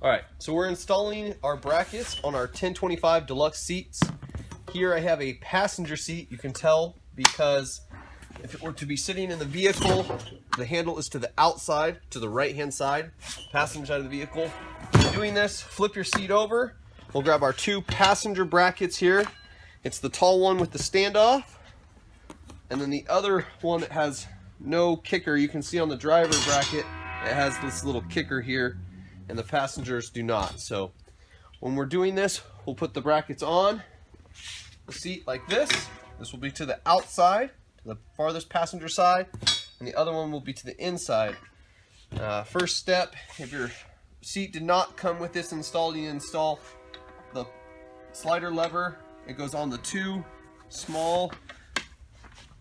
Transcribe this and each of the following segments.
Alright, so we're installing our brackets on our 1025 deluxe seats. Here I have a passenger seat. You can tell because if it were to be sitting in the vehicle, the handle is to the outside, to the right hand side, passenger side of the vehicle. Doing this, flip your seat over. We'll grab our two passenger brackets here. It's the tall one with the standoff, and then the other one that has no kicker. You can see on the driver bracket, it has this little kicker here, and the passengers do not. So when we're doing this, we'll put the brackets on the seat like this. This will be to the outside, to the farthest passenger side, and the other one will be to the inside. First step, if your seat did not come with this installed, you install the slider lever. It goes on the two small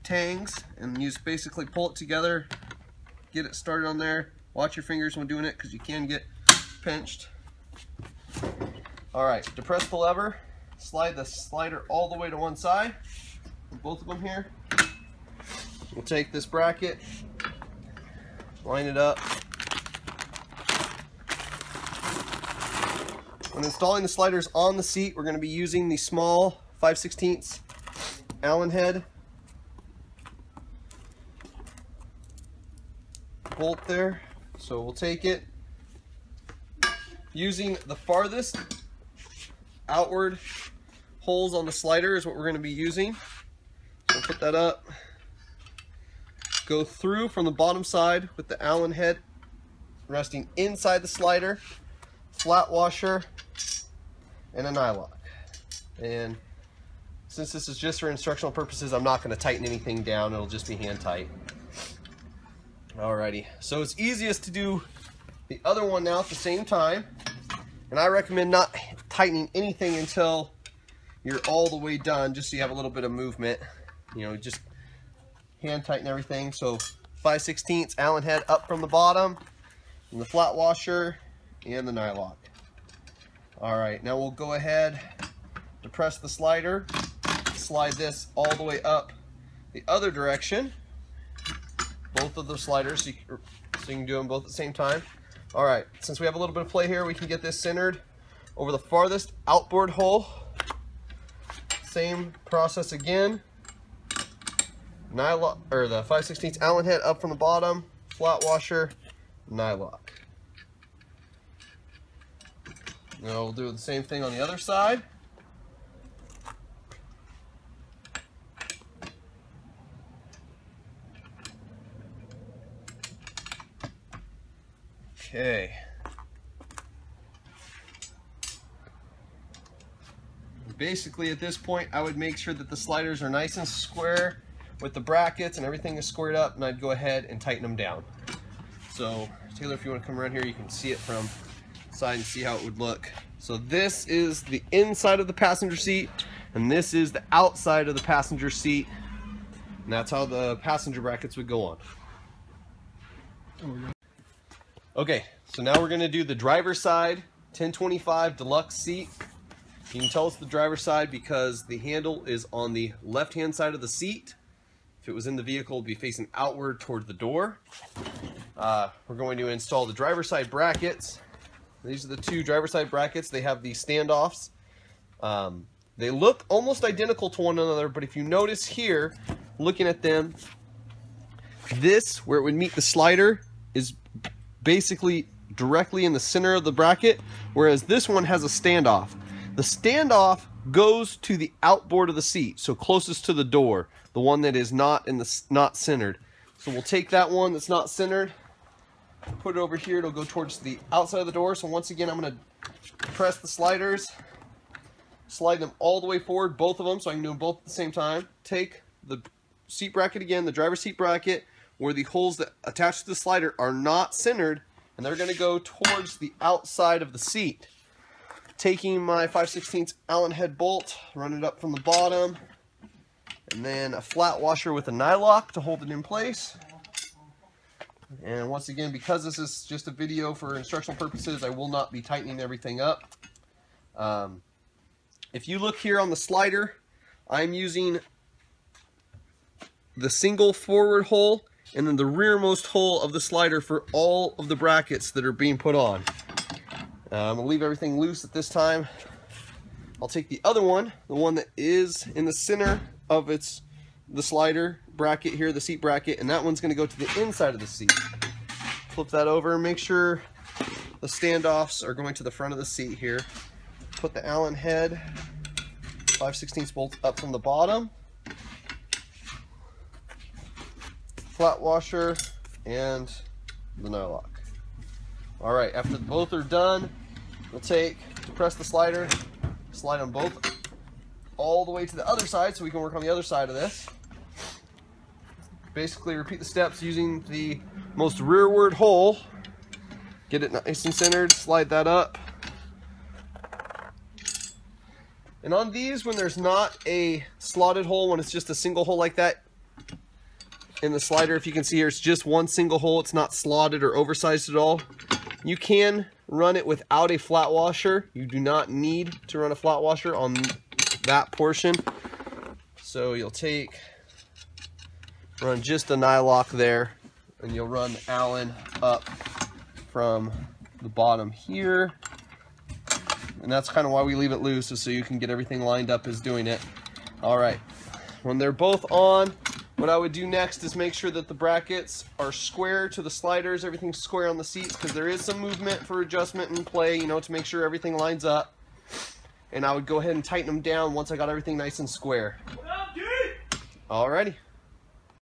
tangs, and you just basically pull it together, get it started on there. Watch your fingers when doing it because you can get pinched. Alright, depress the lever, slide the slider all the way to one side, both of them here. We'll take this bracket, line it up. When installing the sliders on the seat, we're going to be using the small 5/16 Allen head bolt there. So we'll take it, using the farthest outward holes on the slider is what we're going to be using. So put that up, go through from the bottom side with the Allen head resting inside the slider, flat washer, and a nylock. And since this is just for instructional purposes, I'm not going to tighten anything down. It'll just be hand tight. Alrighty, so it's easiest to do the other one now at the same time, and I recommend not tightening anything until you're all the way done, just so you have a little bit of movement. You know, just hand tighten everything. So 5/16 Allen head up from the bottom, and the flat washer, and the nylock. Alright, now we'll go ahead, depress the slider, slide this all the way up the other direction. Both of the sliders, so you can do them both at the same time. Alright, since we have a little bit of play here, we can get this centered over the farthest outboard hole. Same process again. Nylock, or the 5/16 Allen head up from the bottom, flat washer, nylock. Now we'll do the same thing on the other side. Okay. Basically at this point I would make sure that the sliders are nice and square with the brackets and everything is squared up, and I'd go ahead and tighten them down. So Taylor, if you want to come around here, you can see it from the side and see how it would look. So this is the inside of the passenger seat, and this is the outside of the passenger seat, and that's how the passenger brackets would go on. Okay, so now we're going to do the driver's side 1025 deluxe seat. You can tell it's the driver's side because the handle is on the left hand side of the seat. If it was in the vehicle, it would be facing outward toward the door. We're going to install the driver's side brackets. These are the two driver's side brackets. They have these standoffs. They look almost identical to one another, but if you notice here, looking at them, this, where it would meet the slider, is basically directly in the center of the bracket, whereas this one has a standoff. The standoff goes to the outboard of the seat, so closest to the door, the one that is not centered. So we'll take that one that's not centered, put it over here. It'll go towards the outside of the door. So once again, I'm going to press the sliders, slide them all the way forward, both of them, so I can do them both at the same time. Take the seat bracket again, the driver's seat bracket, where the holes that attach to the slider are not centered, and they're going to go towards the outside of the seat. Taking my 5/16 Allen head bolt, run it up from the bottom, and then a flat washer with a nylock to hold it in place. And once again, because this is just a video for instructional purposes, I will not be tightening everything up. If you look here on the slider, I'm using the single forward hole and then the rearmost hole of the slider for all of the brackets that are being put on. I'm going to leave everything loose at this time. I'll take the other one, the one that is in the center of the slider bracket here, the seat bracket, and that one's going to go to the inside of the seat. Flip that over and make sure the standoffs are going to the front of the seat here. Put the Allen head 5/16 bolts up from the bottom, flat washer, and the nylock. All right, after both are done, we'll depress the slider, slide them both all the way to the other side so we can work on the other side of this. Basically repeat the steps using the most rearward hole. Get it nice and centered, slide that up. And on these, when there's not a slotted hole, when it's just a single hole like that in the slider, if you can see here, it's just one single hole, it's not slotted or oversized at all. You can run it without a flat washer. You do not need to run a flat washer on that portion. So you'll run just a nylock there, and you'll run the Allen up from the bottom here. And that's kind of why we leave it loose, is so you can get everything lined up as doing it. All right, when they're both on, what I would do next is make sure that the brackets are square to the sliders, everything's square on the seats, because there is some movement for adjustment and play, you know, to make sure everything lines up. And I would go ahead and tighten them down once I got everything nice and square. Alrighty.